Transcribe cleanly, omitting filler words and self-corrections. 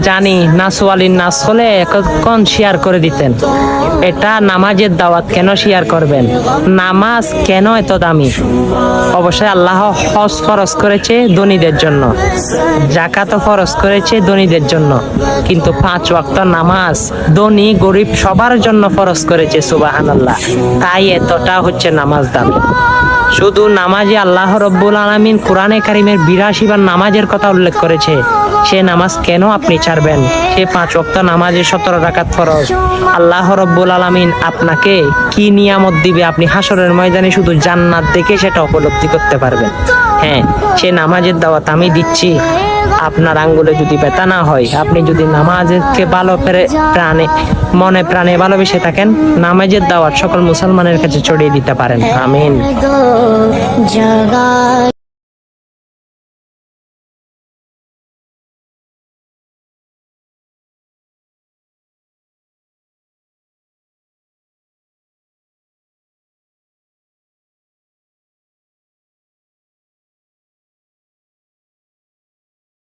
জানি নাসওয়ালিন নাস হলে এখন শেয়ার করে দিতেন। এটা নামাজের দাওয়াত, কেন শেয়ার করবেন? নামাজ কেন এত দামি? অবশ্যই আল্লাহ হজ ফরজ করেছে ধনীদের জন্য, যাকাত ফরজ করেছে ধনীদের জন্য, কিন্তু 5 ওয়াক্ত নামাজ ধনী গরিব সবার জন্য ফরজ করেছে। সুবহানাল্লাহ। তাই এতটা হচ্ছে নামাজ দামি। শুধু নামাজে আল্লাহ রব্বুল আলামিন কোরআনে কারিমের 82 বার নামাজের কথা উল্লেখ করেছে। সে নামাজ কেন আপনি ছাড়বেন? সে 5 ওয়াক্ত নামাজে 17 রাকাত ফরজ। আল্লাহ রব্বুল আলামিন আপনাকে কি নিয়ামত দিবে আপনি হাসরের ময়দানে শুধু জান্নাত দেখে সেটা উপলব্ধি করতে পারবেন। হ্যাঁ, সে নামাজের দাওয়াত আমি দিচ্ছি। আপনার আঙ্গুলে যদি ব্যথা না হয়, আপনি যদি নামাজকে ভালো প্রাণে মনে প্রাণে ভালোবেসে থাকেন, নামাজের দাওয়াত সকল মুসলমানের কাছে ছড়িয়ে দিতে পারেন। আমিন।